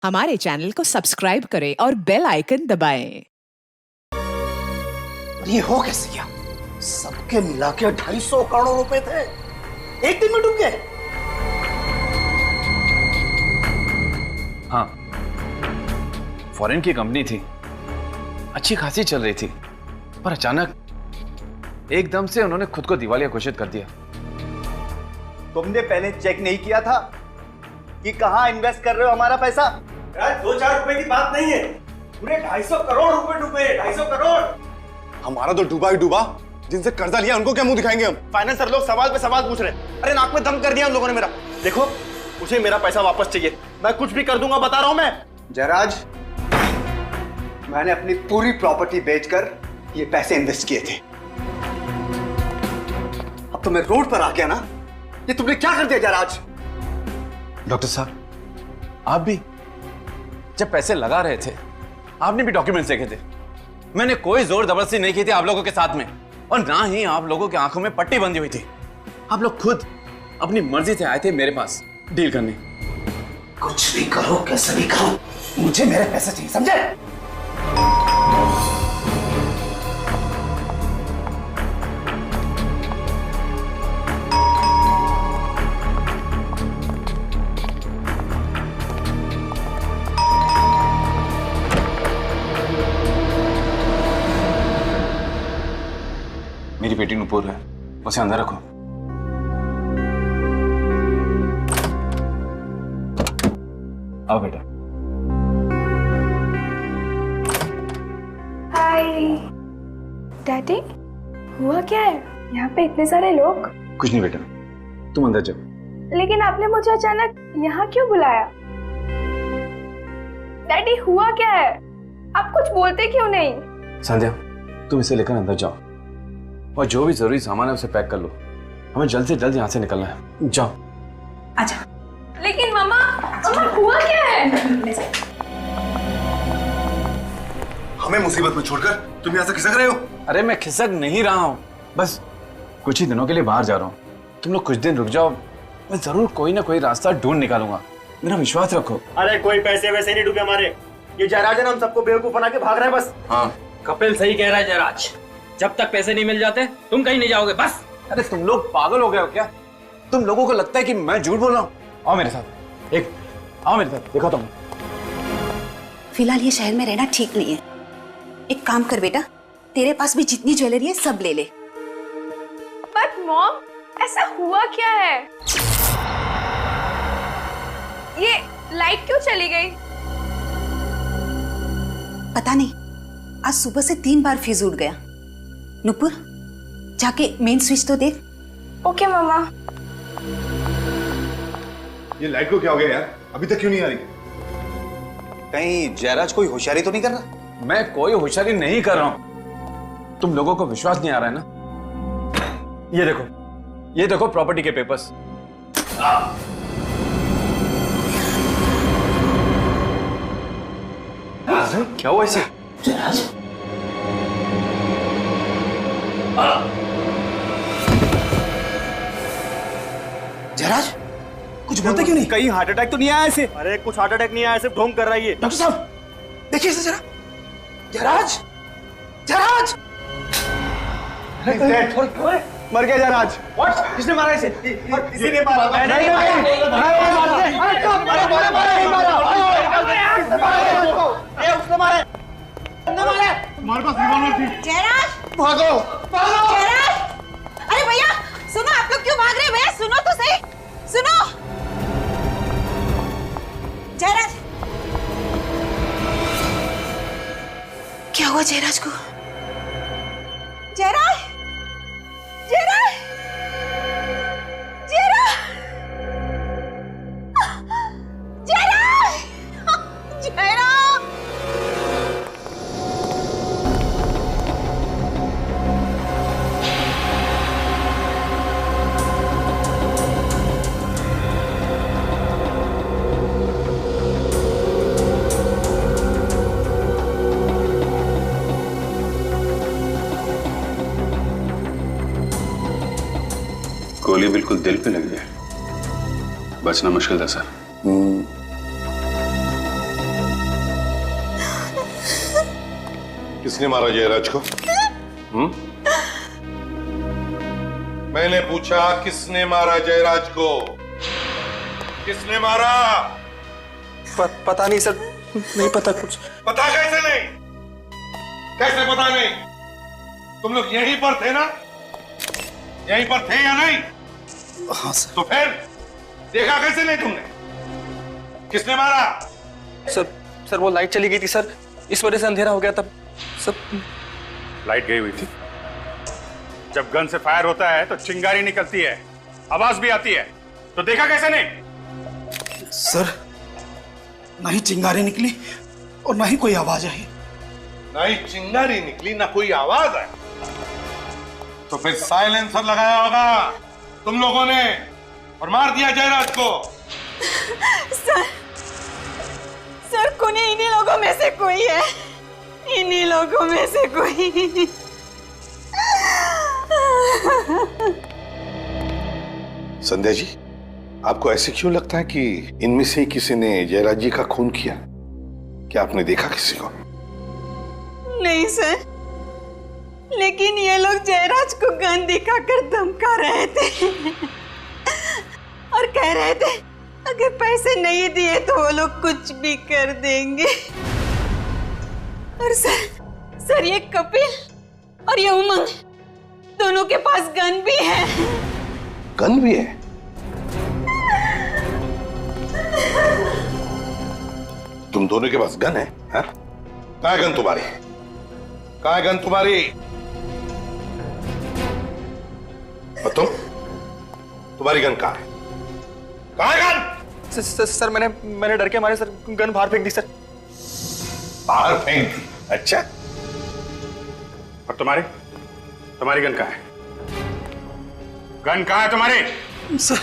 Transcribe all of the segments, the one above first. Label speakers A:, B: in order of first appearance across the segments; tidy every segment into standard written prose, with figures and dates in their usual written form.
A: हमारे चैनल को सब्सक्राइब करें और बेल आइकन दबाएं।
B: ये हो कैसे गया? सबके मिला के 250 करोड़ रुपए थे, एक दिन में डूब गए।
C: हाँ, फॉरेन की कंपनी थी, अच्छी खासी चल रही थी, पर अचानक एकदम से उन्होंने खुद को दिवालिया घोषित कर दिया।
B: तुमने पहले चेक नहीं किया था कि कहां इन्वेस्ट कर रहे हो हमारा पैसा?
D: 2-4 रुपए की बात नहीं है, पूरे 250 करोड़ रुपए डूबे। 250 करोड़
E: हमारा तो डूबा ही डूबा, जिनसे कर्जा लिया उनको क्या मुंह दिखाएंगे हम?
D: फाइनेंसर लोग सवाल पे सवाल पूछ रहे हैं। अरे नाक में दम कर दिया उन लोगों ने मेरा। देखो, मुझे मेरा पैसा वापस चाहिए, मैं कुछ भी कर दूंगा, बता रहा हूं मैं।
B: जयराज, मैंने अपनी पूरी प्रॉपर्टी बेचकर ये पैसे इन्वेस्ट किए थे। अब तो मैं रोड पर आ गया ना, ये तुमने क्या कर दिया जयराज?
C: डॉक्टर साहब, आप भी जब पैसे लगा रहे थे, आपने भी डॉक्यूमेंट्स देखे थे। मैंने कोई जोर जबरदस्ती नहीं की थी आप लोगों के साथ में, और ना ही आप लोगों की आंखों में पट्टी बंधी हुई थी। आप लोग खुद अपनी मर्जी से आए थे मेरे पास डील करने।
B: कुछ भी करो, कैसे भी करो, मुझे मेरे पैसे चाहिए, समझे?
C: मेरी बेटी नुपुर है, उसे अंदर रखो। आओ बेटा।
F: हाय डैडी, हुआ क्या है? यहाँ पे इतने सारे लोग।
C: कुछ नहीं बेटा, तुम अंदर जाओ।
F: लेकिन आपने मुझे अचानक यहाँ क्यों बुलाया? डैडी, हुआ क्या है? आप कुछ बोलते क्यों नहीं?
C: संध्या, तुम इसे लेकर अंदर जाओ और जो भी जरूरी सामान है उसे पैक कर लो। हमें जल्द से जल्द यहाँ से निकलना है। जाओ।
F: आजा। लेकिन मम्मा, हुआ क्या है?
E: हमें मुसीबत में छोड़कर तुम यहाँ से खिसक रहे हो?
C: अरे मैं खिसक नहीं रहा हूँ, बस कुछ ही दिनों के लिए बाहर जा रहा हूँ। तुम लोग कुछ दिन रुक जाओ, मैं जरूर कोई ना कोई रास्ता ढूंढ निकालूंगा, मेरा विश्वास रखो।
D: अरे कोई पैसे वैसे नहीं डूबे हमारे, ये जयराज है ना, हम सबको बेवकूफ बना के भाग रहे हैं बस।
C: हाँ,
G: कपिल सही कह रहा है जयराज, जब तक पैसे नहीं मिल जाते तुम कहीं नहीं जाओगे बस।
C: अरे तुम लोग पागल हो गए हो क्या? तुम लोगों को लगता है कि मैं झूठ बोल रहा हूँ? आओ मेरे साथ, आओ मेरे साथ, देखो तुम।
H: फिलहाल ये शहर में रहना ठीक नहीं है। एक काम कर बेटा, तेरे पास भी जितनी ज्वेलरी है सब ले ले।
F: बट मॉम, ऐसा हुआ क्या है? ये लाइट क्यों चली गई?
H: पता नहीं, आज सुबह से 3 बार फ्यूज उड़ गया। नुपुर, जाके मेन स्विच तो देख।
F: ओके मम्मा।
E: ये लाइट को क्या हो गया यार? अभी तक क्यों नहीं आ रही?
B: कहीं जयराज कोई होशियारी तो नहीं कर रहा?
C: मैं कोई होशियारी नहीं कर रहा हूं, तुम लोगों को विश्वास नहीं आ रहा है ना? ये देखो प्रॉपर्टी के पेपर्स।
B: क्या हुआ इसे? जयराज, जयराज, कुछ बोलते क्यों नहीं?
D: कहीं हार्ट अटैक तो नहीं आया इसे? अरे कुछ हार्ट अटैक नहीं आया, सिर्फ ढोंग कर रहा है ये।
B: डॉक्टर साहब, देखिए इसे जरा। जयराज, जयराज,
D: मर गया जयराज। व्हाट? किसने मारा इसे? इसी ने मारा। नहीं
E: हमारे पास रिवॉल्वर थी।
H: जयराज,
B: भागो, भागो।
H: जयराज! अरे भैया सुनो, आप लोग क्यों भाग रहे हैं? भैया सुनो तो सही, सुनो। जयराज, क्या हुआ जयराज को? जयराज, जयराज, जयराज, जयराज, जयराज!
C: गोली बिल्कुल दिल पे लगी है, बचना मुश्किल था सर।
I: किसने मारा जयराज को? मैंने पूछा किसने मारा जयराज को? किसने मारा?
D: पता नहीं सर, नहीं पता कुछ।
I: पता कैसे नहीं? कैसे पता नहीं? तुम लोग यहीं पर थे ना? यहीं पर थे या नहीं?
D: हाँ सर।
I: तो फिर देखा कैसे नहीं तुमने? किसने मारा?
D: सर वो लाइट चली गई थी सर, इस वजह से अंधेरा हो गया तब सब।
J: लाइट गई हुई थी? जब गन से फायर होता है तो चिंगारी निकलती है, आवाज भी आती है, तो देखा कैसे नहीं?
D: सर ना ही चिंगारी निकली और ना ही कोई आवाज आई।
I: ना ही चिंगारी निकली ना कोई आवाज आई, तो फिर साइलेंसर लगाया होगा तुम लोगों ने और मार दिया जयराज को।
H: सर कुने इन्हीं लोगों में से कोई है, इन्हीं लोगों में से कोई।
I: संध्या जी, आपको ऐसे क्यों लगता है कि इनमें से किसी ने जयराज जी का खून किया? क्या आपने देखा किसी को?
H: नहीं सर, लेकिन ये लोग जयराज को गन दिखाकर धमका रहे थे और कह रहे थे अगर पैसे नहीं दिए तो वो लोग कुछ भी कर देंगे। और सर ये कपिल और ये उमंग दोनों के पास गन भी है।
I: गन भी है? तुम दोनों के पास गन है? कहाँ है गन तुम्हारी? कहाँ है गन तुम्हारी? और तुम्हारी गन कहाँ है? कहाँ है गन?
D: सर मैंने डर के मारे सर गन बाहर फेंक दी सर।
I: बाहर फेंक दी? अच्छा।
J: और तुम्हारी गन कहाँ है? गन कहाँ है तुम्हारी?
D: सर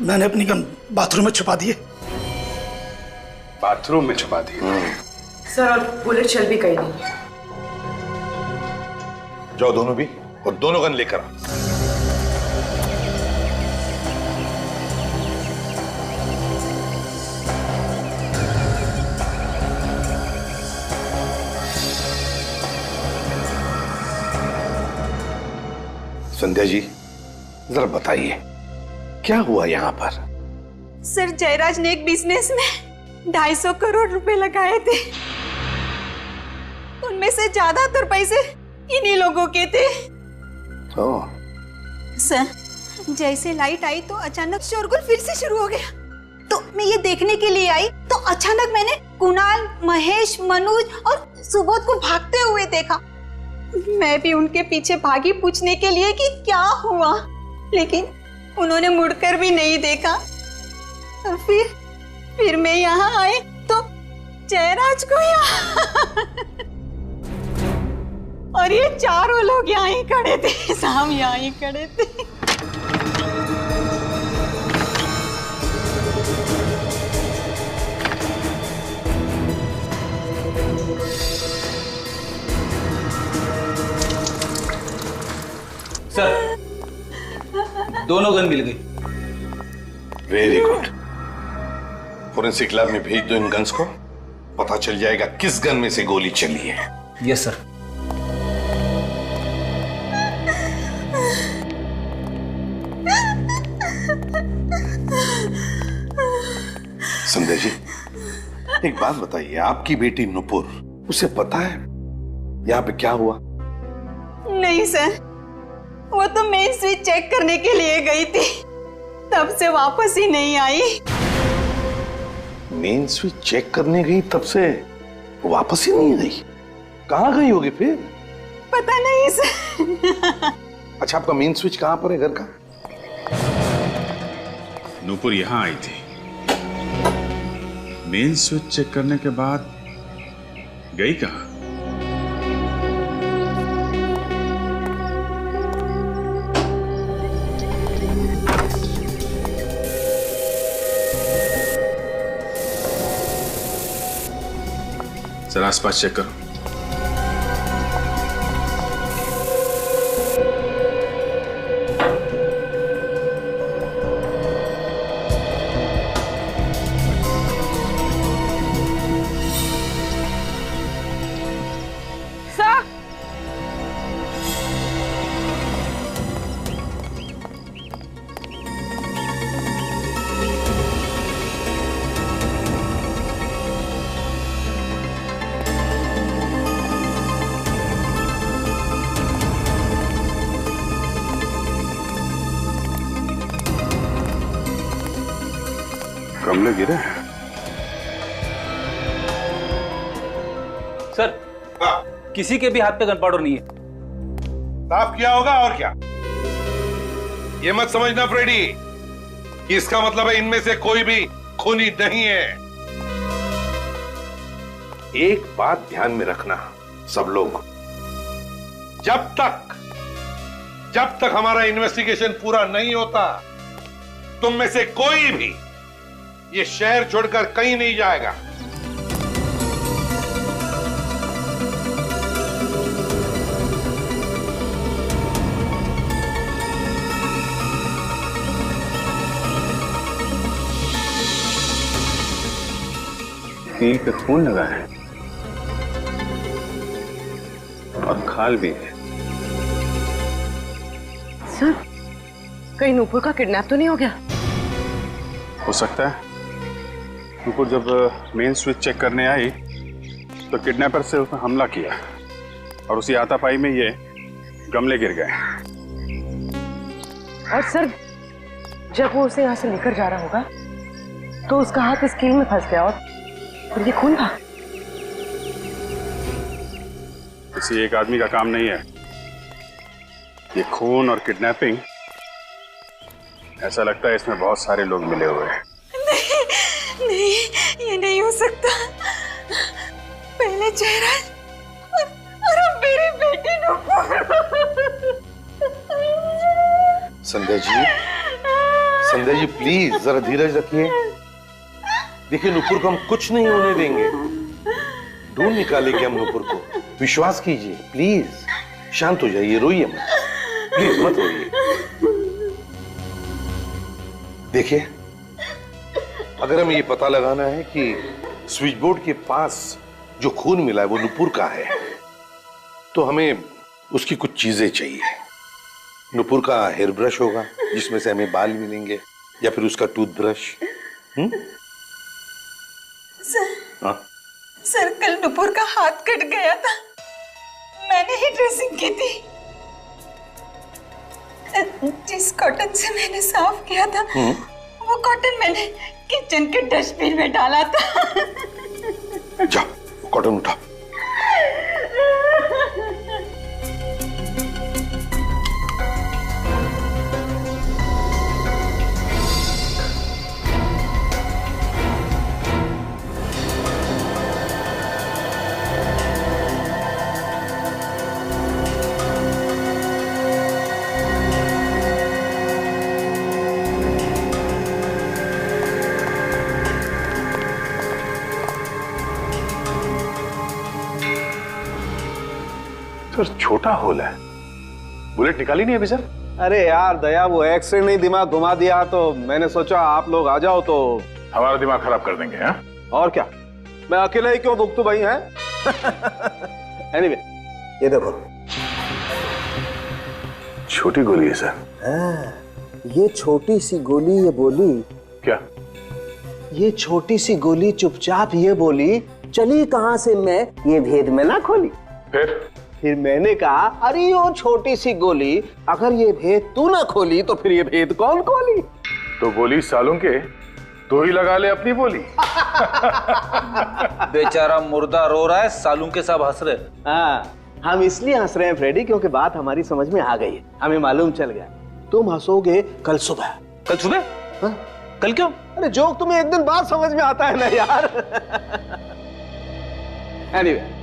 D: मैंने अपनी गन बाथरूम में छुपा दी है।
J: बाथरूम में छुपा दी?
A: सर और बुलेट चल भी गई नहीं।
I: जाओ दोनों भी, और दोनों गन लेकर आओ। संध्या जी जरा बताइए क्या हुआ यहाँ पर?
H: सर जयराज ने एक बिजनेस में 250 करोड़ रुपए लगाए थे, उनमें से ज्यादातर पैसे इन्हीं लोगों के थे। सर जैसे लाइट आई तो अचानक शोरगुल फिर से शुरू हो गया, तो मैं ये देखने के लिए आई तो अचानक मैंने कुणाल, महेश, मनोज और सुबोध को भागते हुए देखा। मैं भी उनके पीछे भागी पूछने के लिए कि क्या हुआ, लेकिन उन्होंने मुड़कर भी नहीं देखा। और फिर मैं यहाँ आई तो जयराज को यहाँ और ये चारों लोग यहाँ ही खड़े थे, साम यहाँ ही खड़े थे।
G: सर दोनों गन मिल गई।
I: Very good. फोरेंसिक लैब में भेज दो इन गन्स को, पता चल जाएगा किस गन में से गोली चली है।
G: Yes sir.
I: संध्या जी एक बात बताइए, आपकी बेटी नुपुर, उसे पता है यहाँ पे क्या हुआ?
H: नहीं सर, वो तो मेन स्विच चेक करने के लिए गई थी, तब से वापस ही नहीं आई।
I: मेन स्विच चेक करने गई तब से वापस ही नहीं आई? कहाँ गई होगी फिर?
H: पता नहीं सर।
I: अच्छा आपका मेन स्विच कहाँ पर है घर का?
J: नूपुर यहाँ आई थी, मेन स्विच चेक करने के बाद गई कहाँ? जरा आसपास चेक करो। गमले गिरे।
G: सर, किसी के भी हाथ पे गन पाउडर नहीं है।
I: साफ किया होगा और क्या। ये मत समझना फ्रेडी कि इसका मतलब है इनमें से कोई भी खूनी नहीं है। एक बात ध्यान में रखना सब लोग, जब तक हमारा इन्वेस्टिगेशन पूरा नहीं होता, तुम में से कोई भी ये शहर छोड़कर कहीं नहीं जाएगा।
J: कील पे खून लगा है और खाल भी है।
K: सर, कहीं नूपुर का किडनैप तो नहीं हो गया?
J: हो सकता है। नूपुर जब मेन स्विच चेक करने आई तो किडनैपर से उसने हमला किया और उसी हाथापाई में ये गमले गिर गए।
K: और सर, जब वो उसे यहाँ से लेकर जा रहा होगा तो उसका हाथ इस कील में फंस गया और ये खून था।
J: किसी एक आदमी का काम नहीं है ये खून और किडनैपिंग। ऐसा लगता है इसमें बहुत सारे लोग मिले हुए हैं।
H: नहीं, ये नहीं हो सकता। पहले चेहरा और अब मेरी बेटी नूपुर।
I: संध्या जी प्लीज जरा धीरज रखिए। देखिए नूपुर को हम कुछ नहीं होने देंगे, ढूंढ निकालेंगे हम नूपुर को। विश्वास कीजिए, प्लीज शांत हो जाइए, रोइए मत, प्लीज मत रोइए। देखिए, अगर हमें ये पता लगाना है कि स्विच बोर्ड के पास जो खून मिला है वो नूपुर का है, तो हमें उसकी कुछ चीजें चाहिए। नूपुर का हेयर ब्रश होगा जिसमें से हमें बाल मिलेंगे, या फिर उसका टूथब्रश।
H: सर, कल नूपुर का हाथ कट गया था, मैंने ही ड्रेसिंग की थी। जिस कॉटन से मैंने साफ किया था वो कॉटन मैंने किचन के डस्टबिन में डाला था।
I: जाओ कॉटन उठा।
J: छोटा होल है, बुलेट निकाली नहीं अभी सर?
E: अरे यार दया, वो एक्सीडेंट नहीं दिमाग घुमा दिया, तो मैंने सोचा आप लोग आ जाओ तो
J: हमारा दिमाग खराब कर देंगे। हाँ?
E: और क्या, मैं अकेला ही क्यों भुगतू भाई हैं? एनीवे, ये देखो
J: छोटी गोली है सर।
B: ये छोटी सी गोली ये बोली
J: क्या?
B: ये छोटी सी गोली चुपचाप ये बोली, चली कहां से मैं ये भेद में ना खोली।
E: फिर मैंने कहा, अरे वो छोटी सी गोली, अगर ये भेद तू ना खोली तो फिर ये भेद कौन खोली?
J: तो गोली सालों के तो ही लगा ले अपनी बोली।
G: बेचारा मुर्दा रो रहा है, सालूं के सब हंस रहे।
E: हाँ, हम इसलिए हंस रहे हैं फ्रेडी क्योंकि बात हमारी समझ में आ गई है, हमें मालूम चल गया। तुम हंसोगे कल सुबह।
G: कल सुबह?
E: हाँ?
G: कल क्यों?
E: अरे जोक तुम्हें एक दिन बाद समझ में आता है ना यार। एनीवे,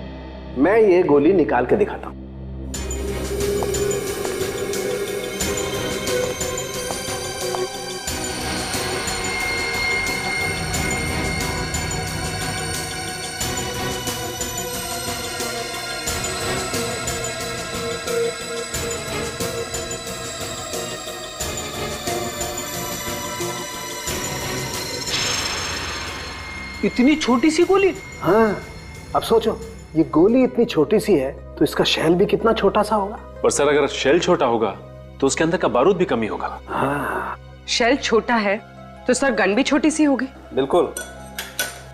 E: मैं ये गोली निकाल के दिखाता हूं।
G: इतनी छोटी सी गोली?
E: हाँ, अब सोचो, ये गोली इतनी छोटी सी है तो इसका शेल भी कितना छोटा सा होगा।
C: पर सर अगर शेल छोटा होगा तो उसके अंदर का बारूद भी कम ही होगा।
E: हाँ,
K: शेल छोटा है तो सर गन भी छोटी सी होगी।
E: बिल्कुल।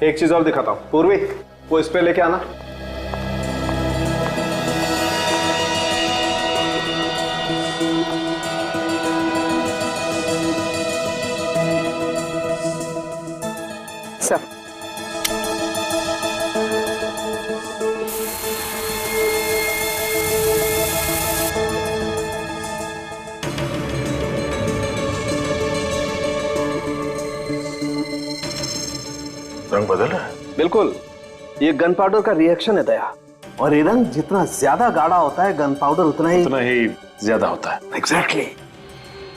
E: एक चीज और दिखाता हूँ, पूर्वी वो इस पे लेके आना।
I: रंग बदल रहा है।
E: बिल्कुल, ये गन पाउडर का रिएक्शन है दया। और ये रंग जितना ज्यादा गाढ़ा होता है, गन पाउडर उतना ही
I: ज्यादा होता है।
E: एग्जैक्टली।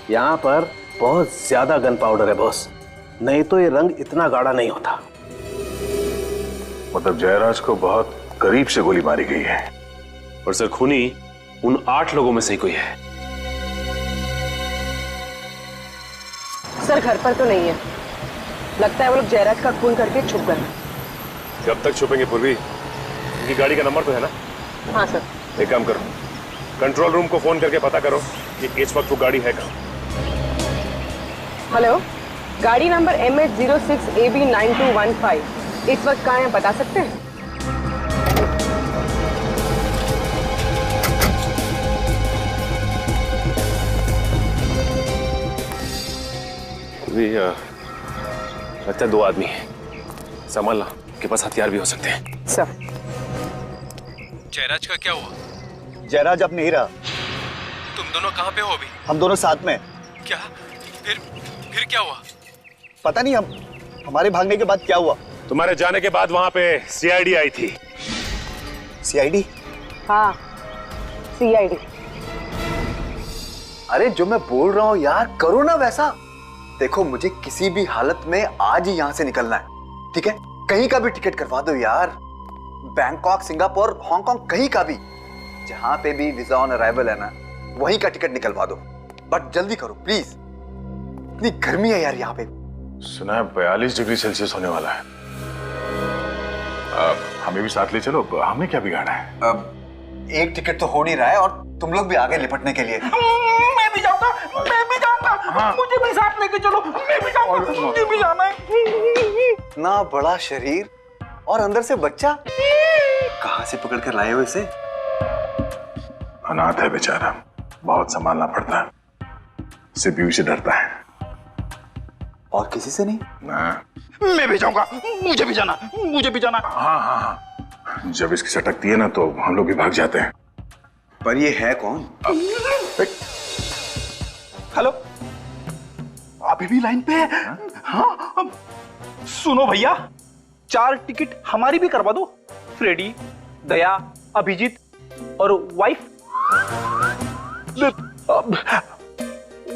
E: यहाँ पर बहुत ज्यादा गन पाउडर है बॉस, नहीं तो ये रंग इतना गाढ़ा नहीं होता।
I: मतलब जयराज को बहुत करीब से गोली मारी गई है।
L: और सर खूनी उन 8 लोगों में से ही कोई है।
K: सर घर पर तो नहीं है, लगता है वो लोग जयराज का खून करके छुप गए।
L: कब तक छुपेंगे पूर्वी? उनकी गाड़ी का नंबर तो है ना?
K: हाँ सर।
L: एक काम करो, कंट्रोल रूम को फोन करके पता करो कि इस वक्त वो गाड़ी है कहाँ।
K: हेलो, गाड़ी नंबर MH06AB9215 इस वक्त कहाँ है बता सकते हैं?
L: लगता है 2 आदमी हैं, संभालना, के पास हथियार भी हो सकते हैं।
K: सर
L: जयराज का क्या हुआ?
B: जयराज अब नहीं रहा।
L: तुम दोनों कहाँ पे हो अभी?
B: हम दोनों साथ में।
L: क्या? फिर क्या हुआ?
B: पता नहीं, हमारे भागने के बाद क्या हुआ।
L: तुम्हारे जाने के बाद वहां पे सीआईडी आई थी।
B: सीआईडी?
K: हाँ, सीआईडी।
B: अरे जो मैं बोल रहा हूँ यार, करो ना वैसा। देखो, मुझे किसी भी हालत में आज ही यहाँ से निकलना है, ठीक है? कहीं का भी टिकट करवा दो यार, बैंकॉक, सिंगापुर, हांगकांग, कहीं का भी, जहां पे भी वीजा ऑन अराइवल है ना, वहीं का टिकट निकलवा दो। बट जल्दी करो प्लीज, इतनी गर्मी है यार यहाँ पे।
I: सुना है 42 डिग्री सेल्सियस होने वाला है। हमें भी साथ ले चलो, हमें क्या बिगाड़ा है?
B: एक टिकट तो हो नहीं रहा है और तुम लोग भी आगे लिपटने के लिए।
G: मैं भी जाऊंगा, मैं भी जाऊंगा। हाँ। मुझे भी साथ लेके चलो, मैं भी जाऊंगा, मुझे भी जाना है।
B: ना बड़ा शरीर और अंदर से बच्चा, कहां से पकड़ कर लाए हो इसे?
I: अनाथ है बेचारा, बहुत संभालना पड़ता है, सिर्फ बीवी से डरता है।
B: और किसी से नहीं?
I: ना।
G: मैं भी जाऊंगा, मुझे भी जाना, मुझे भी जाना।
I: हाँ हाँ हाँ, जब इसकी सटकती है ना तो हम लोग भी भाग जाते हैं।
B: पर ये है कौन?
G: हेलो, अभी भी लाइन पे है? हाँ, सुनो भैया, 4 टिकट हमारी भी करवा दो। फ्रेडी, दया, अभिजीत और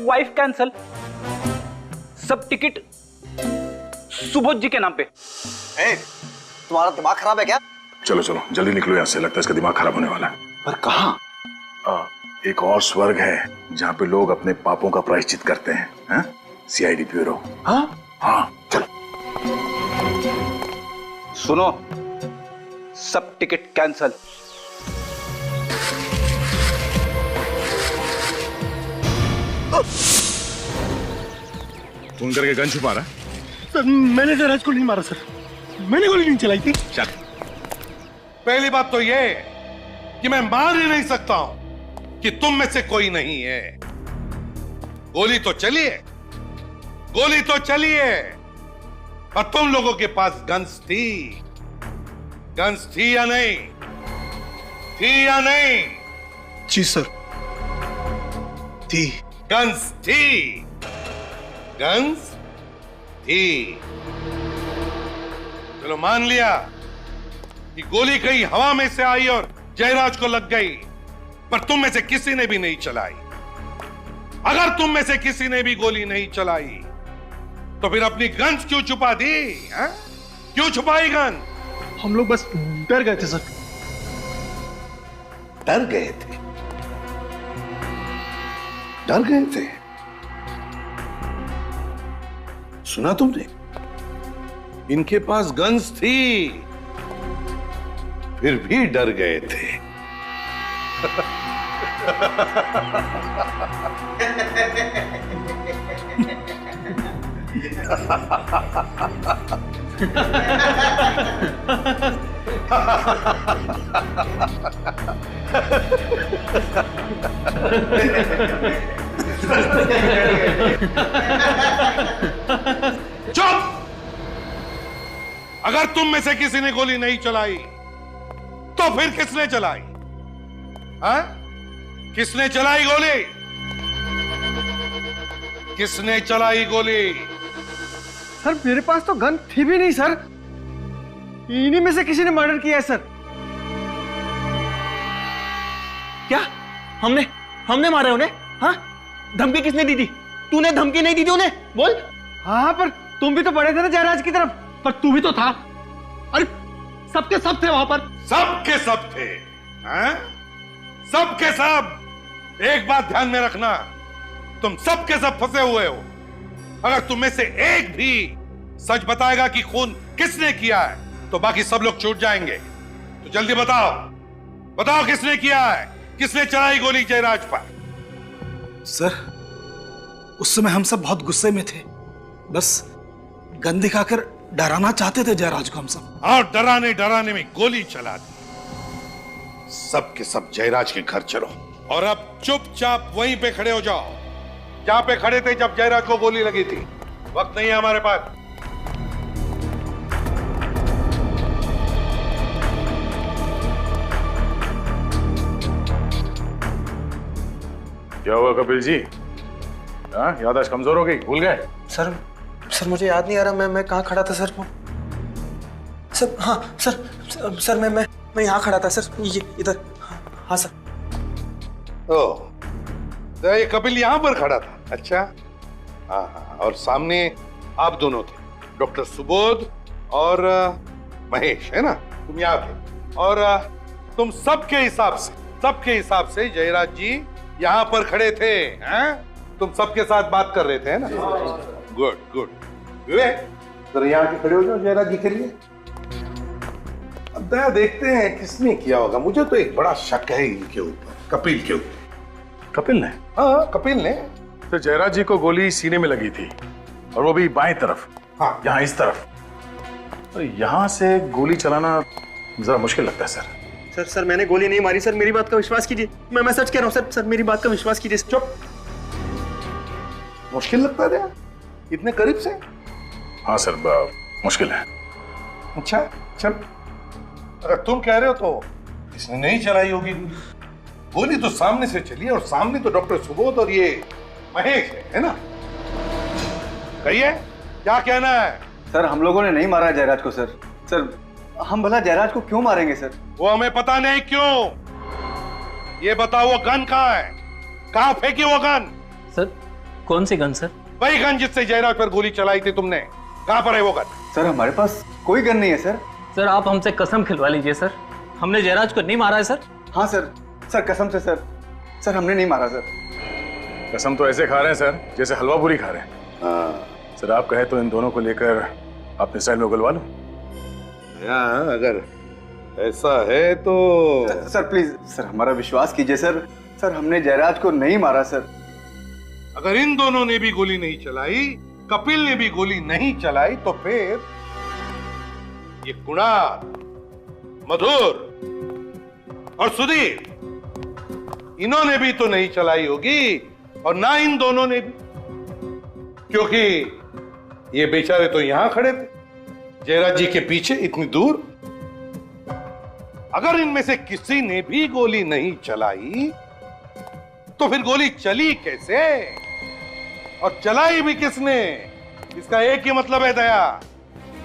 G: वाइफ कैंसल। सब टिकट सुबोध जी के नाम पे।
B: तुम्हारा दिमाग खराब है क्या?
I: चलो चलो जल्दी निकलो यहाँ से, लगता है इसका दिमाग खराब होने वाला है।
B: पर कहाँ?
I: एक और स्वर्ग है जहाँ पे लोग अपने पापों का प्रायश्चित करते हैं। हाँ? CID bureau.
B: हाँ
I: हाँ, चलो।
G: सुनो, सब टिकट कैंसल।
I: फोन करके गन छुपा रहा?
D: सर मैंने जयराज को नहीं मारा सर, मैंने गोली नहीं चलाई थी।
I: चल।
M: पहली बात तो ये कि मैं मान ही नहीं सकता हूं कि तुम में से कोई नहीं है। गोली तो चली है, गोली तो चली है, और तुम लोगों के पास गन्स थी। गन्स थी या नहीं? थी या नहीं?
D: जी सर, थी।
M: गन्स थी, गन्स थी। चलो मान लिया कि गोली कहीं हवा में से आई और जयराज को लग गई, पर तुम में से किसी ने भी नहीं चलाई। अगर तुम में से किसी ने भी गोली नहीं चलाई तो फिर अपनी गन्स क्यों छुपा दी? हा? क्यों छुपाई गन?
D: हम लोग बस डर गए थे सर।
B: डर गए थे? डर गए थे?
M: सुना तुमने? इनके पास गन्स थी, फिर भी डर गए थे। चुप! अगर तुम में से किसी ने गोली नहीं चलाई तो फिर किसने चलाई? हाँ? किसने चलाई गोली? किसने चलाई गोली?
D: सर मेरे पास तो गन थी भी नहीं सर। इन्हीं में से किसी ने मर्डर किया है सर। क्या हमने मारा उन्हें? हाँ, धमकी किसने दी थी? तूने धमकी नहीं दी थी उन्हें, बोल। हाँ, पर तुम भी तो पड़े थे ना जयराज की तरफ। पर तू भी तो था। अरे सबके सब थे वहां पर।
M: सबके सब थे, हैं? सबके सब। एक बात ध्यान में रखना, तुम सबके सब फंसे हुए हो। अगर तुम में से एक भी सच बताएगा कि खून किसने किया है तो बाकी सब लोग छूट जाएंगे। तो जल्दी बताओ, बताओ किसने किया है, किसने चलाई गोली जयराज पर?
N: सर, उस समय हम सब बहुत गुस्से में थे, बस गन दिखाकर डराना चाहते थे जयराज को हम सब।
M: और डराने में गोली चला दी। सबके सब जयराज के घर चलो और अब चुपचाप वहीं पे खड़े हो जाओ जहां पे खड़े थे जब जयराज को गोली लगी थी। वक्त नहीं है हमारे पास।
J: क्या हुआ कपिल जी? हाँ, याददाश्त कमजोर हो गई, भूल गए?
O: सर मुझे याद नहीं आ रहा मैं कहाँ खड़ा था सर। सर हाँ सर मैं यहाँ खड़ा था सर, ये इधर। हाँ सर।
M: ओह, तो ये कपिल यहाँ पर खड़ा था? अच्छा, हाँ, और सामने आप दोनों थे, डॉक्टर सुबोध और महेश, है ना? तुम यहाँ थे और तुम सबके हिसाब से जयराज जी यहाँ पर खड़े थे, हैं? तुम सबके साथ बात कर रहे थे, है ना? गुड। विवेक, जरा यहाँ के खड़े हो जाओ जयराज जी के लिए। अब देखते हैं किसने किया होगा। मुझे तो एक बड़ा शक है इनके ऊपर, कपिल के ऊपर।
J: कपिल ने?
M: हाँ, कपिल ने।
J: तो जयराज जी को गोली सीने में लगी थी और वो भी बाएं तरफ।
M: हाँ,
J: यहाँ इस तरफ। तो यहाँ से गोली चलाना जरा मुश्किल लगता है सर।
D: सर मैंने गोली नहीं मारी सर, मेरी बात का विश्वास कीजिए। मैं सच कह रहा हूँ सर, मेरी बात का विश्वास कीजिए।
M: चुप। मुश्किल लगता है इतने करीब से?
J: हाँ सर, मुश्किल है।
M: अच्छा चल, अगर तुम कह रहे हो तो इसने नहीं चलाई होगी गोली। तो सामने से चली है और सामने तो डॉक्टर सुबोध और ये महेश है ना? कहिए, क्या कहना है?
B: सर, हम लोगों ने नहीं मारा जयराज को सर। सर, हम भला जयराज को क्यों मारेंगे सर?
M: वो हमें पता नहीं क्यों। ये बताओ वो गन कहाँ है? कहाँ फेंकी वो गन?
P: सर, कौन सी गन सर?
M: वही गन जिससे जयराज पर गोली चलाई थी तुमने। कहाँ पर है वो गन?
B: सर, हमारे पास कोई गन नहीं है सर।
P: सर, आप हमसे कसम खिलवा लीजिए सर, हमने जयराज को नहीं मारा है सर।
B: हाँ सर, कसम से सर। सर, हमने नहीं मारा सर।
J: कसम तो ऐसे खा रहे हैं सर जैसे हलवा पूरी खा रहे हैं।
M: हाँ
J: सर, आप कहे तो इन दोनों को लेकर अपने स्टाइल में उगलवा लो।
M: अगर ऐसा है तो
B: सर प्लीज सर, हमारा विश्वास कीजिए सर। सर, हमने जयराज को नहीं मारा सर।
M: अगर इन दोनों ने भी गोली नहीं चलाई, कपिल ने भी गोली नहीं चलाई, तो फिर ये कुणाल, मधुर और सुधीर, इन्होंने भी तो नहीं चलाई होगी और ना इन दोनों ने भी, क्योंकि ये बेचारे तो यहां खड़े थे जयराज जी के पीछे इतनी दूर। अगर इनमें से किसी ने भी गोली नहीं चलाई तो फिर गोली चली कैसे और चलाई भी किसने? इसका एक ही मतलब है दया,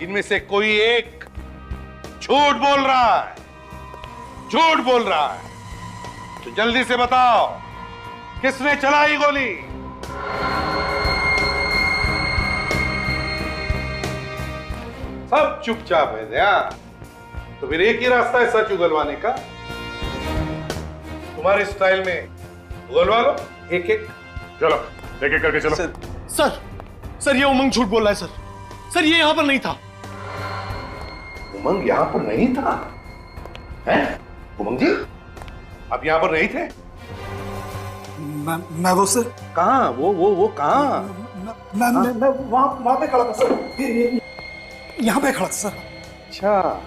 M: इनमें से कोई एक झूठ बोल रहा है, झूठ बोल रहा है। तो जल्दी से बताओ किसने चलाई गोली? सब चुपचाप है दया। तो फिर एक ही रास्ता है सच उगलवाने का। तुम्हारे स्टाइल में उगलवा लो एक एक।
J: चलो एक एक करके चलो।
D: सर ये उमंग झूठ बोल रहा है सर, ये यहां पर नहीं था।
M: उमंग यहां पर नहीं था? हैं? उमंग जी, आप यहां पर नहीं थे?
N: मैं वो सर।
M: कहां? वो कहां?
N: मैं वहां पे खड़ा था सर, यहाँ पे खड़ा था सर।
M: अच्छा,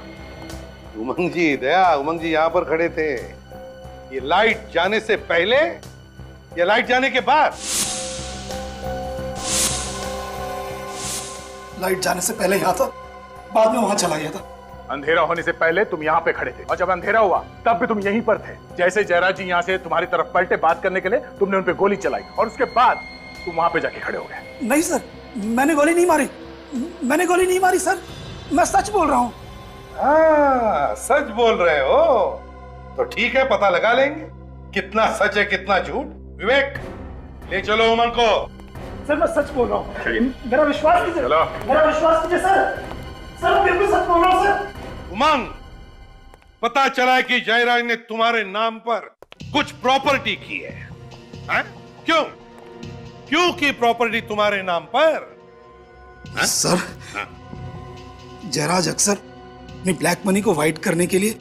M: उमंग जी, दया, उमंग जी यहां पर खड़े थे। ये लाइट जाने से पहले या लाइट जाने के बाद?
N: लाइट जाने से पहले यहाँ था, बाद में वहां चला गया था।
J: अंधेरा होने से पहले तुम यहाँ पे खड़े थे और जब अंधेरा हुआ तब भी तुम यहीं पर थे। जैसे जयराज जी यहाँ से तुम्हारी तरफ पलटे बात करने के लिए, तुमने उन पे गोली चलाई और उसके बाद तुम वहां पे जाके खड़े हो गए।
N: नहीं सर, मैंने गोली नहीं मारी, मैंने गोली नहीं मारी सर, मैं सच बोल रहा हूँ।
M: हाँ, सच बोल रहे हो तो ठीक है, पता लगा लेंगे कितना सच है कितना झूठ। विवेक, ले चलो उमंग को।
N: सर मैं सच बोल रहा हूँ, मेरा विश्वास कीजिए, मेरा विश्वास कीजिए सर, सर मैं बिल्कुल सच बोल रहा हूँ सर।
M: उमंग, पता चला है कि जयराज ने तुम्हारे नाम पर कुछ प्रॉपर्टी की है, हैं? क्यों क्यों की प्रॉपर्टी तुम्हारे नाम पर?
N: सर जयराज अक्सर अपनी ब्लैक मनी को वाइट करने के लिए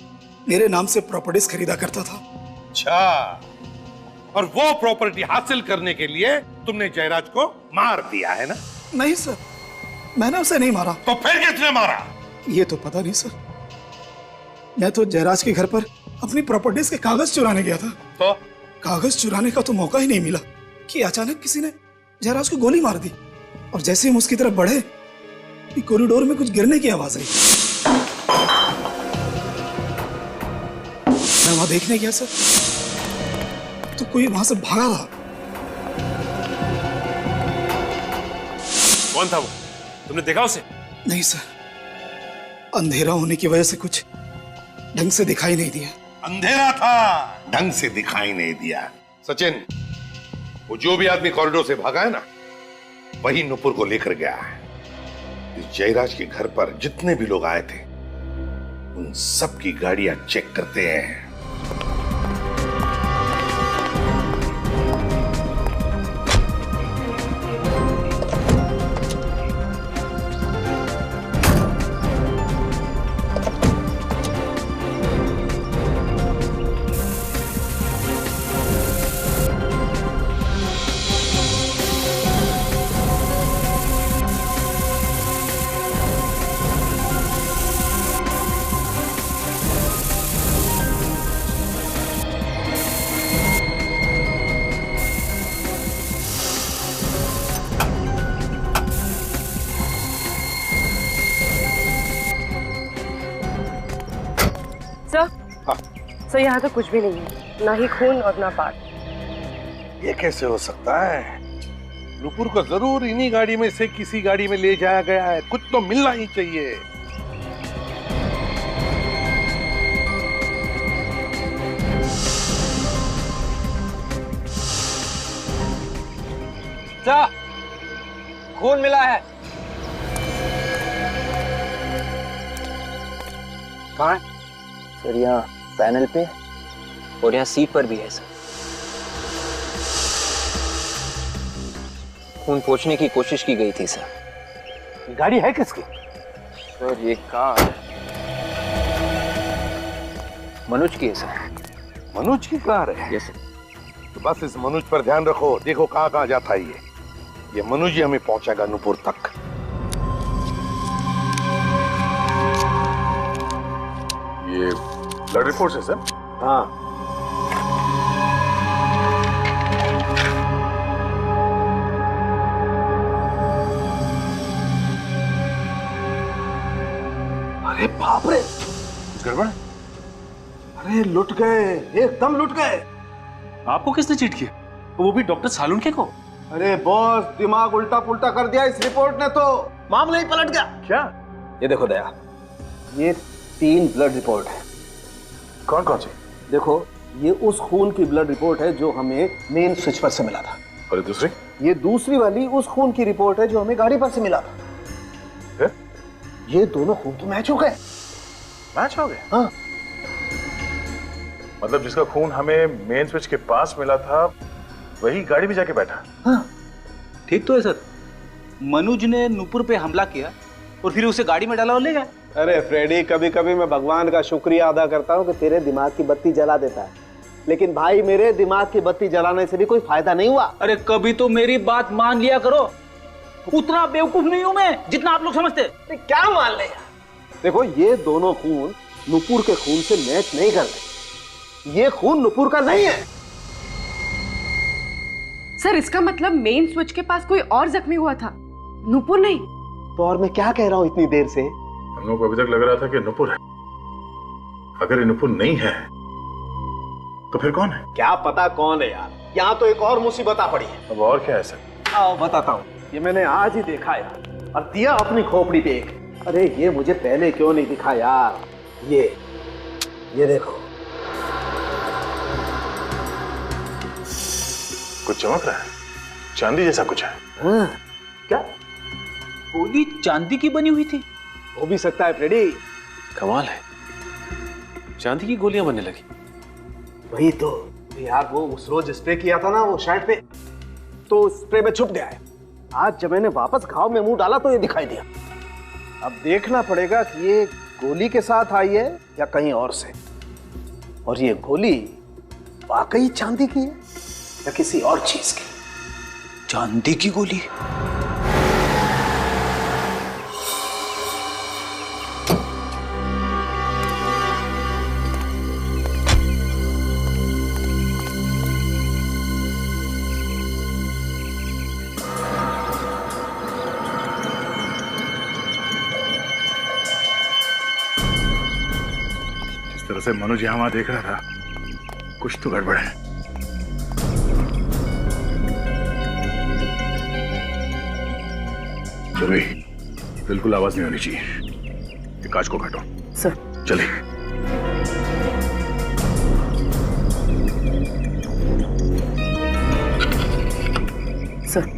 N: मेरे नाम से प्रॉपर्टीज खरीदा करता था।
M: अच्छा, और वो प्रॉपर्टी हासिल करने के लिए तुमने जयराज को मार दिया है ना?
N: नहीं सर, मैंने उसे नहीं मारा।
M: तो फिर किसने मारा?
N: ये तो पता नहीं सर, मैं तो जयराज के घर पर अपनी प्रॉपर्टीज के कागज चुराने गया था।
M: तो
N: कागज चुराने का तो मौका ही नहीं मिला कि अचानक किसी ने जयराज को गोली मार दी, और जैसे हम उसकी तरफ बढ़े कॉरिडोर में कुछ गिरने की आवाज आई। मैं वहां देखने गया सर, तो कोई वहां से भागा था।
L: कौन था वो? तुमने देखा उसे?
N: नहीं सर, अंधेरा होने की वजह से कुछ ढंग से दिखाई नहीं दिया।
M: अंधेरा था, ढंग से दिखाई नहीं दिया। सचिन, वो जो भी आदमी कॉरिडोर से भागा है ना, वही नुपुर को लेकर गया है। इस जयराज के घर पर जितने भी लोग आए थे उन सब की गाड़ियां चेक करते हैं।
K: सर यहाँ तो कुछ भी नहीं है, ना ही खून और ना पार्ट।
M: ये कैसे हो सकता है? नुपुर को जरूर इन्हीं गाड़ी में से किसी गाड़ी में ले जाया गया है, कुछ तो मिलना ही चाहिए।
O: खून मिला है। कहाँ है?
Q: सर यहाँ पैनल पे और यहाँ सीट पर भी है सर। खून पोंछने की कोशिश की गई थी सर।
O: गाड़ी है किसकी?
Q: सर ये कार मनोज की है सर।
M: मनोज की कार है?
Q: Yes sir.
M: तो बस इस मनोज पर ध्यान रखो, देखो कहाँ कहाँ जाता है ये मनोज ही हमें पहुंचाएगा नुपुर तक।
J: ये ब्लड रिपोर्ट है सर?
E: हाँ।
M: अरे बाप रे,
J: गड़बड़?
E: अरे लुट गए, एकदम लुट गए।
P: आपको किसने चीट किया? वो भी डॉक्टर सालुंके को?
E: अरे बॉस, दिमाग उल्टा पुल्टा कर दिया इस रिपोर्ट ने, तो मामला ही पलट गया।
P: क्या?
E: ये देखो दया, ये 3 ब्लड रिपोर्ट है।
J: कौन कौन सी?
E: देखो, ये उस खून की ब्लड रिपोर्ट है जो हमें मेन स्विच पर से मिला था।
J: और दूसरी?
E: ये दूसरी वाली उस खून की रिपोर्ट है जो हमें गाड़ी पर से मिला था।
J: है?
E: ये दोनों खून तो मैच हो गए।
J: मैच हो गए?
E: हाँ।
J: मतलब जिसका खून हमें मेन स्विच के पास मिला था वही गाड़ी में जाके बैठा?
E: हाँ।
O: ठीक तो है सर। मनोज ने नुपुर पे हमला किया और फिर उसे गाड़ी में डाला और ले गया।
E: अरे फ्रेडी, कभी कभी मैं भगवान का शुक्रिया अदा करता हूँ कि तेरे दिमाग की बत्ती जला देता है, लेकिन भाई मेरे दिमाग की बत्ती जलाने से भी कोई फायदा नहीं हुआ।
O: अरे कभी तो मेरी बात मान लिया करो, उतना बेवकूफ नहीं हूं मैं जितना आप लोग समझते।
E: क्या मान ले? देखो, ये दोनों खून नुपुर के खून से मैच नहीं करते। ये खून नुपुर का नहीं है।
K: सर इसका मतलब मेन स्विच के पास कोई और जख्मी हुआ था, नुपुर नहीं।
E: तो और मैं क्या कह रहा हूँ इतनी देर से?
J: हम लोगों को अभी तक लग रहा था कि नुपुर है। अगर ये नुपुर नहीं है तो फिर कौन है?
E: क्या पता कौन है यार, यहाँ तो एक और मुसीबत आ पड़ी है।
J: अब और क्या है सर?
E: आओ बताता हूँ। ये मैंने आज ही देखा यार, और दिया अपनी खोपड़ी पे एक अरे ये मुझे पहले क्यों नहीं दिखा यार? ये देखो।
L: कुछ चमक रहा है, चांदी जैसा कुछ है।
E: हाँ, क्या
G: गोली चांदी की बनी हुई थी?
E: हो भी सकता है फ्रेडी।
L: कमाल है, चांदी की गोलियां बनने लगी।
E: वही तो यार, वो उस रोज स्प्रे किया था ना वो शर्ट पे, तो स्प्रे में छुप गया है। आज जब मैंने वापस घाव में मुंह डाला तो ये दिखाई दिया। अब देखना पड़ेगा कि ये गोली के साथ आई है या कहीं और से, और ये गोली वाकई चांदी की है या किसी और चीज की।
G: चांदी की गोली?
J: तरह से मनोज यहाँ वहां देख रहा था, कुछ तो गड़बड़ है। चलो, बिल्कुल आवाज नहीं होनी चाहिए। ये कांच को काटो।
K: सर।
J: चलिए।
K: सर।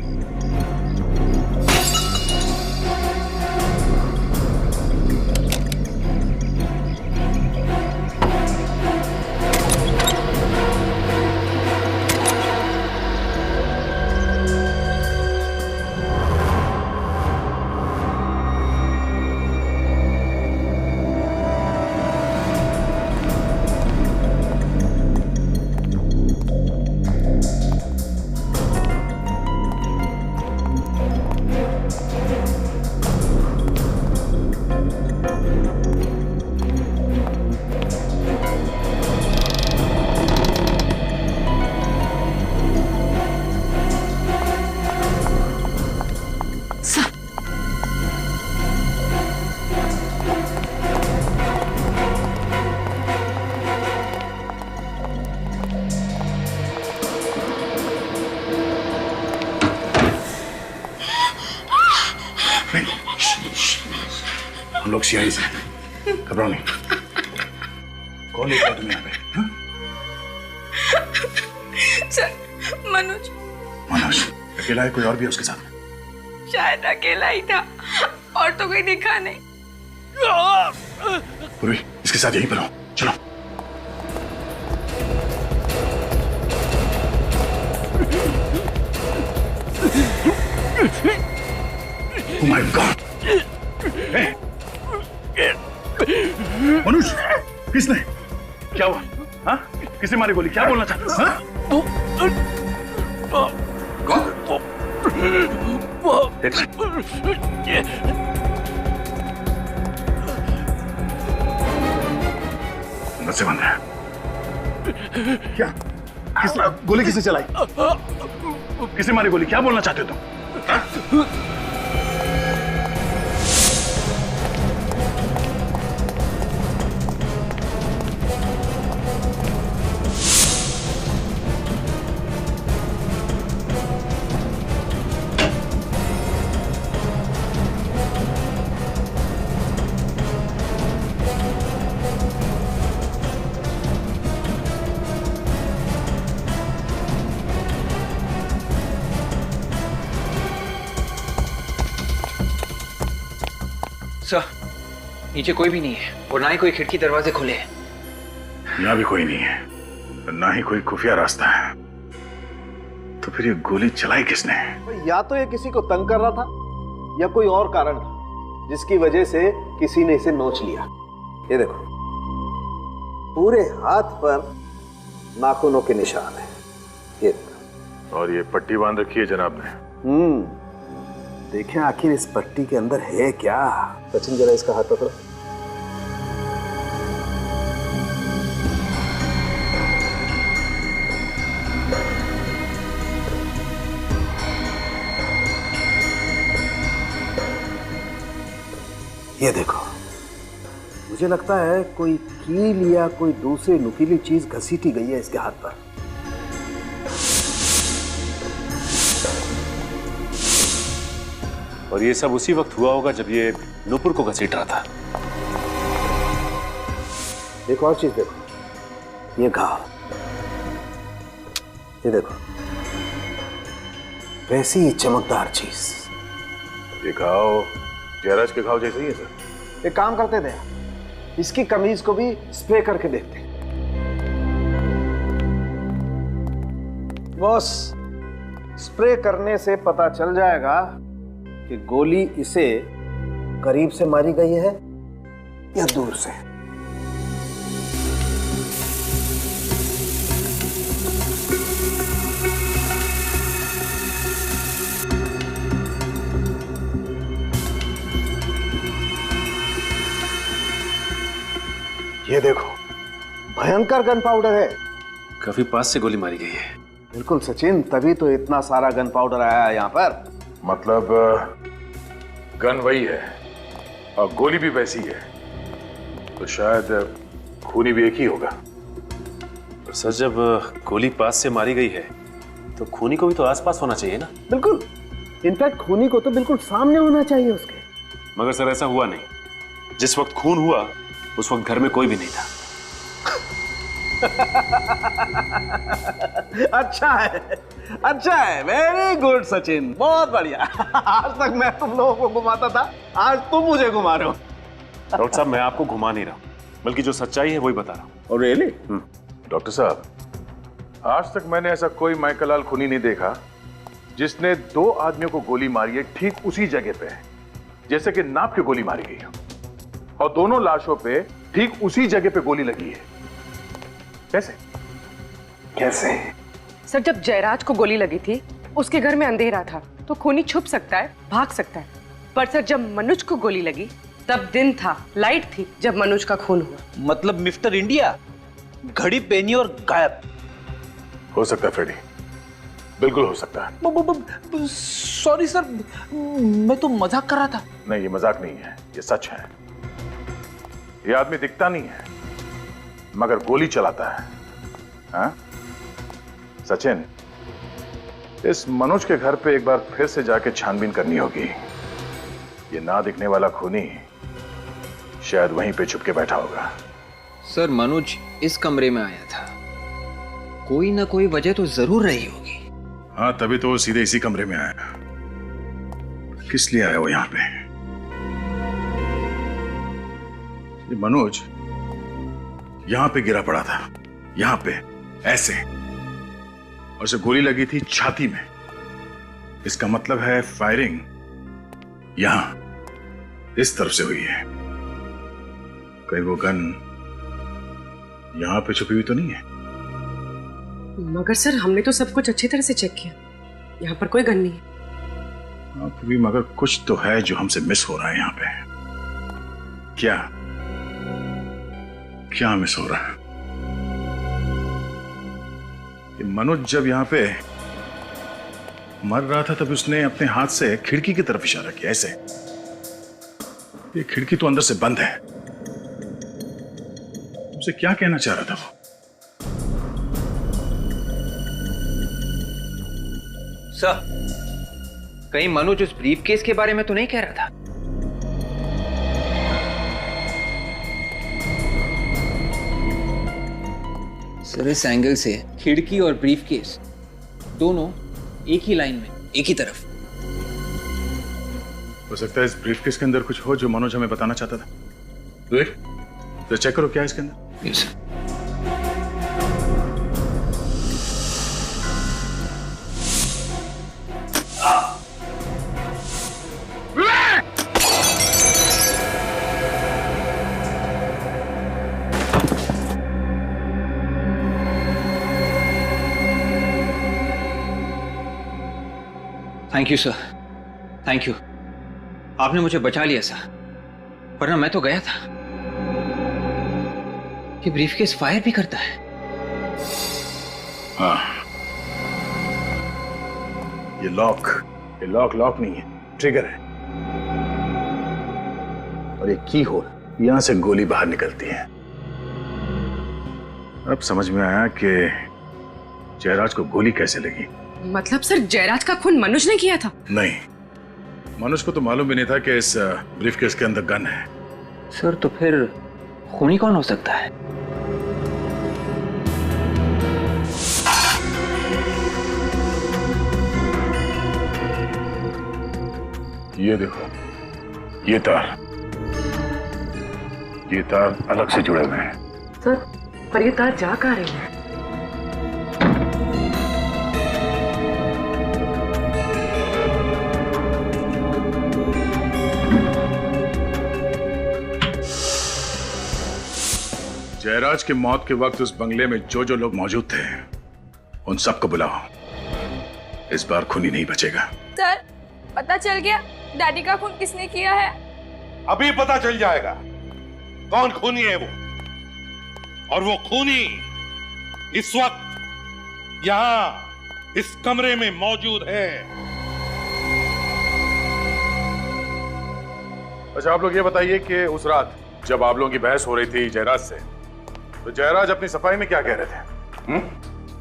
J: हम लोग सीआई से, घबराओ नहीं। कौन लेकर तुम्हें यहाँ पे?
F: सर, मनोज।
J: मनोज अकेला है, कोई और भी है उसके साथ?
F: शायद अकेला ही था, और तो कोई दिखा नहीं।
J: पूर्वी, इसके साथ यहीं पर हो, चलो। Oh my God! Hey! Manoj, किसने? क्या हुआ? हाँ? किसने मारी गोली? क्या बोलना चाहते हो? हाँ? नसें बंद है। क्या? गोली किसने चलाई? किसने मारी गोली? क्या बोलना चाहते हो तुम?
Q: सर, नीचे कोई भी नहीं है और ना ही कोई खिड़की दरवाजे खुले हैं।
J: यहाँ भी कोई नहीं है, ना ही कोई खुफिया रास्ता है। तो फिर ये गोली चलाई किसने?
E: या तो ये किसी को तंग कर रहा था या कोई और कारण था जिसकी वजह से किसी ने इसे नोच लिया। ये देखो, पूरे हाथ पर नाखूनों के निशान है। ये
L: और ये पट्टी बांध रखी है जनाब ने।
E: देखें आखिर इस पट्टी के अंदर है क्या। सचिन जरा इसका हाथ पकड़ो। ये देखो, मुझे लगता है कोई कील या कोई दूसरी नुकीली चीज घसीटी गई है इसके हाथ पर।
L: और ये सब उसी वक्त हुआ होगा जब ये नुपुर को घसीट रहा था।
E: एक और चीज देखो, ये घाव, ये देखो, वैसी ही चमकदार चीज।
I: ये घाव जयराज के घाव जैसे ही है सर।
E: एक काम करते थे, इसकी कमीज को भी स्प्रे करके देखते। बॉस, स्प्रे करने से पता चल जाएगा कि गोली इसे करीब से मारी गई है या दूर से। ये देखो, भयंकर गन पाउडर है।
L: काफी पास से गोली मारी गई है।
E: बिल्कुल सचिन, तभी तो इतना सारा गन पाउडर आया है यहाँ पर।
I: मतलब गन वही है और गोली भी वैसी है, तो शायद खूनी भी एक ही होगा।
L: और सर, जब गोली पास से मारी गई है तो खूनी को भी तो आसपास होना चाहिए ना?
E: बिल्कुल, इनफैक्ट खूनी को तो बिल्कुल सामने होना चाहिए उसके।
L: मगर सर ऐसा हुआ नहीं। जिस वक्त खून हुआ उस वक्त घर में कोई भी नहीं था।
E: अच्छा है, अच्छा है, वेरी गुड सचिन, बहुत बढ़िया। आज तक मैं तुम लोगों को घुमाता था, आज तुम मुझे घुमा रहे हो।
L: डॉक्टर साहब, मैं आपको घुमा नहीं रहा हूं, बल्कि जो सच्चाई है वही बता रहा हूं।
E: और रियली?
I: डॉक्टर साहब, आज तक मैंने ऐसा कोई माइकल लाल खूनी नहीं देखा जिसने 2 आदमियों को गोली मारी है ठीक उसी जगह पे, जैसे कि नाप की गोली मारी गई हो, और दोनों लाशों पे ठीक उसी जगह पे गोली लगी है। कैसे?
E: कैसे?
K: सर, जब जयराज को गोली लगी थी उसके घर में अंधेरा था, तो खूनी छुप सकता है, भाग सकता है। पर सर, जब मनोज को गोली लगी तब दिन था, लाइट थी जब मनोज का खून हुआ।
G: मतलब मिस्टर इंडिया घड़ी पहनी और गायब।
I: हो सकता है फ्रेडी, बिल्कुल हो सकता है।
G: सॉरी सर, मैं तो मजाक कर रहा था।
I: नहीं, ये मजाक नहीं है, ये सच है। ये आदमी दिखता नहीं है मगर गोली चलाता है। हाँ? सचिन, इस मनोज के घर पे एक बार फिर से जाके छानबीन करनी होगी। ये ना दिखने वाला खूनी शायद वहीं पे छुप के बैठा होगा।
Q: सर, मनोज इस कमरे में आया था, कोई ना कोई वजह तो जरूर रही होगी।
J: हाँ, तभी तो वो सीधे इसी कमरे में आया। किस लिए आया वो यहाँ पे? ये मनोज यहां पे गिरा पड़ा था, यहां पे ऐसे, और उसे गोली लगी थी छाती में। इसका मतलब है फायरिंग यहां इस तरफ से हुई है। कहीं वो गन यहां पे छुपी हुई तो नहीं है?
K: मगर सर, हमने तो सब कुछ अच्छी तरह से चेक किया, यहाँ पर कोई गन नहीं है।
J: हाँ, फिर भी मगर कुछ तो है जो हमसे मिस हो रहा है यहाँ पे। क्या क्या मिस हो रहा है? ये मनोज जब यहां पे मर रहा था तब उसने अपने हाथ से खिड़की की तरफ इशारा किया, ऐसे। ये खिड़की तो अंदर से बंद है। उसे क्या कहना चाह रहा था वो?
Q: सर, कहीं मनोज उस ब्रीफकेस के बारे में तो नहीं कह रहा था?
R: सर, इस एंगल से खिड़की और ब्रीफकेस दोनों एक ही लाइन में, एक ही तरफ।
J: हो सकता है इस ब्रीफकेस के अंदर कुछ हो जो मनोज हमें बताना चाहता था। देख, तो चेक करो क्या है इसके अंदर।
R: Yes sir.
Q: Thank you sir, thank you. आपने मुझे बचा लिया सर, वरना मैं तो गया था। ये ब्रीफकेस फायर भी करता है?
J: हाँ, ये लॉक नहीं है, ट्रिगर है। और ये की होल, यहां से गोली बाहर निकलती है। अब समझ में आया कि जयराज को गोली कैसे लगी।
K: मतलब सर, जयराज का खून मनोज ने किया था?
J: नहीं, मनोज को तो मालूम भी नहीं था कि इस ब्रीफकेस के अंदर गन है।
R: सर तो फिर खूनी कौन हो सकता है?
J: ये देखो, ये तार अलग से जुड़े हुए हैं।
K: सर पर ये तार जा कहाँ रही है?
J: जयराज की मौत के वक्त उस बंगले में जो जो लोग मौजूद थे उन सबको बुलाओ। इस बार खूनी नहीं बचेगा।
F: सर पता चल गया डैडी का खून किसने किया है?
M: अभी पता चल जाएगा कौन खूनी है वो, और वो खूनी इस वक्त यहां इस कमरे में मौजूद है।
J: अच्छा, आप लोग ये बताइए कि उस रात जब आप लोगों की बहस हो रही थी जयराज से, तो जयराज अपनी सफाई में क्या कह रहे थे?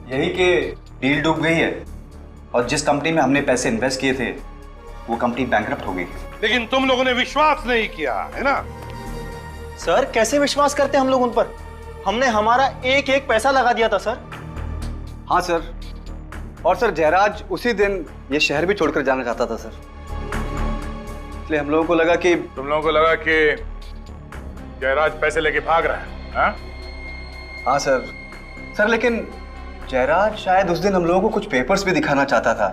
O: यही कि डील डूब गई है और जिस कंपनी में हमने पैसे इन्वेस्ट किए थे वो कंपनी बैंकरप्ट हो गई।
M: लेकिन तुम लोगों ने विश्वास नहीं किया है ना?
D: सर कैसे विश्वास करते हम लोग उन पर? हमने हमारा एक एक पैसा लगा दिया था सर।
B: हाँ सर, और सर जयराज उसी दिन ये शहर भी छोड़कर जाना चाहता था सर, इसलिए हम लोगों को लगा कि
J: तुम लोगों को लगा कि जयराज पैसे लेके भाग रहा है। हाँ?
B: हाँ सर लेकिन जयराज शायद उस दिन हम लोगों को कुछ पेपर्स भी दिखाना चाहता था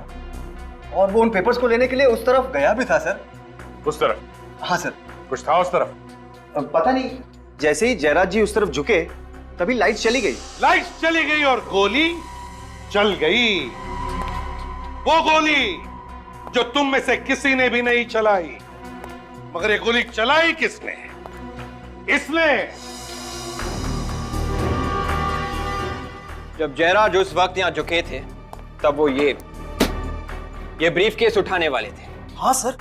B: और वो उन पेपर्स को लेने के लिए उस तरफ गया भी था सर।
J: उस तरफ?
B: हाँ सर।
J: कुछ था उस तरफ?
B: पता नहीं, जैसे ही जयराज जी उस तरफ झुके तभी लाइट चली गई।
M: लाइट चली गई और गोली चल गई। वो गोली जो तुम में से किसी ने भी नहीं चलाई, मगर ये गोली चलाई किसने? इसने।
O: जब जयराज उस वक्त यहाँ झुके थे तब वो ये ब्रीफकेस उठाने वाले थे।
N: हाँ सर,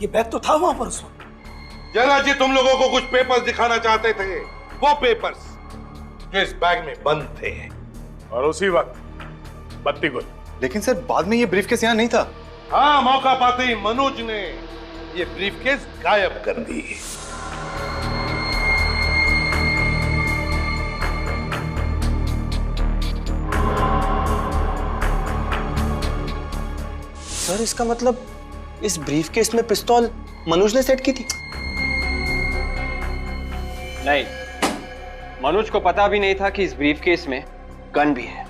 N: ये बैग तो था वहां पर उस वक्त।
M: जयराज जी तुम लोगों को कुछ पेपर्स दिखाना चाहते थे, वो पेपर्स जो इस बैग में बंद थे।
J: और उसी वक्त बत्ती गुल।
B: लेकिन सर बाद में ये ब्रीफकेस यहाँ नहीं था।
M: हाँ, मौका पाते ही मनोज ने ये ब्रीफकेस गायब कर दी।
D: सर इसका मतलब इस ब्रीफकेस में पिस्तौल मनोज ने सेट की थी?
O: नहीं, मनोज को पता भी नहीं था कि इस ब्रीफकेस में गन भी है।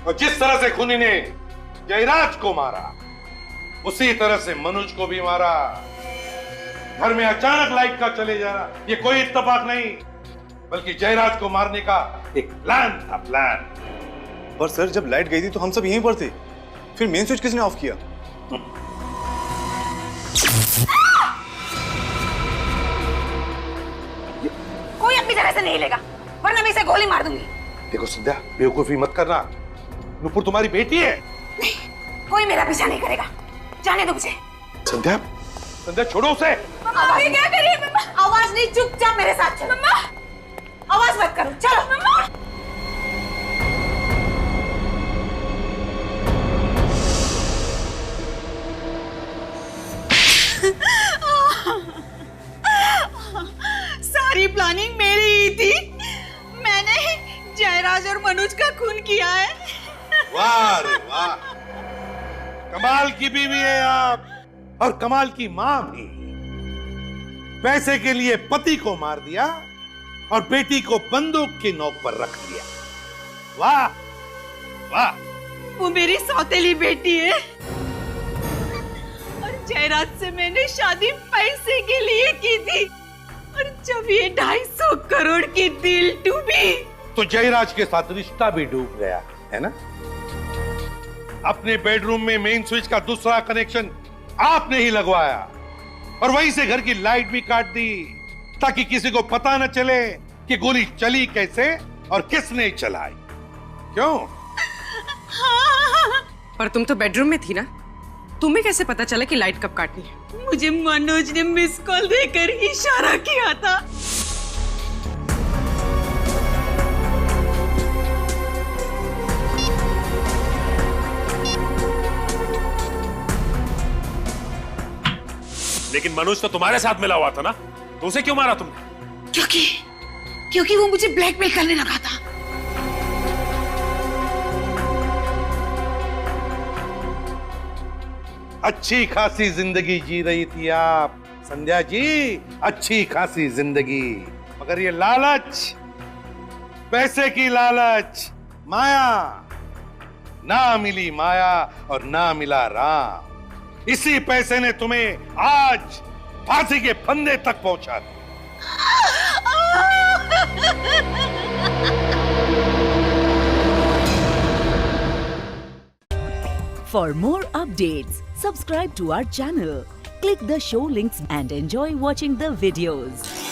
M: और जिस तरह से खूनी ने जयराज को मारा उसी तरह से मनोज को भी मारा। घर में अचानक लाइट का चले जाना ये कोई इत्तेफाक नहीं, बल्कि जयराज को मारने का एक प्लान था, प्लान।
B: पर सर जब लाइट गई थी तो हम सब यहीं पर थे, फिर मेन स्विच किसने ऑफ किया?
H: कोई अपनी जगह से नहीं लेगा वरना मैं इसे गोली मार दूंगी।
M: देखो संध्या, बेवकूफी मत करना। नुपुर तुम्हारी बेटी है।
H: नहीं, कोई मेरा पीछा नहीं करेगा, जाने दो मुझे।
M: संध्या, संध्या छोड़ो उसे।
H: मम्मा ये क्या कर रही है? मम्मा आवाज नहीं, चुपचाप मेरे साथ चलो। मम्मा आवाज मत करो, चलो। मम्मा सारी प्लानिंग मेरी ही थी। मैंने जयराज और मनोज का खून किया है।
M: वाह रे वाह, कमाल की बीवी है आप, और कमाल की मां भी। पैसे के लिए पति को मार दिया और बेटी को बंदूक की नोक पर रख दिया। वाह वाह।
H: वो मेरी सौतेली बेटी है और जयराज से मैंने शादी पैसे के लिए की थी, और जब ये 250 करोड़ की डील डूबी
M: तो जयराज के साथ रिश्ता भी डूब गया है ना? अपने बेडरूम में मेन स्विच का दूसरा कनेक्शन आपने ही लगवाया और वहीं से घर की लाइट भी काट दी ताकि किसी को पता न चले कि गोली चली कैसे और किसने चलाई। क्यों?
K: पर तुम तो बेडरूम में थी ना, तुम्हें कैसे पता चला कि लाइट कब काटनी है?
H: मुझे मनोज ने मिस कॉल देकर इशारा किया था।
L: लेकिन मनोज तो तुम्हारे साथ मिला हुआ था ना, तो उसे क्यों मारा तुमने?
H: क्योंकि वो मुझे ब्लैकमेल करने लगा था।
M: अच्छी खासी जिंदगी जी रही थी आप संध्या जी, अच्छी खासी जिंदगी, मगर ये लालच, पैसे की लालच, माया, ना मिली माया और ना मिला राम। इसी पैसे ने तुम्हें आज फांसी के फंदे तक पहुंचा दिया।
S: For more updates, subscribe to our channel, click the show links and enjoy watching the videos.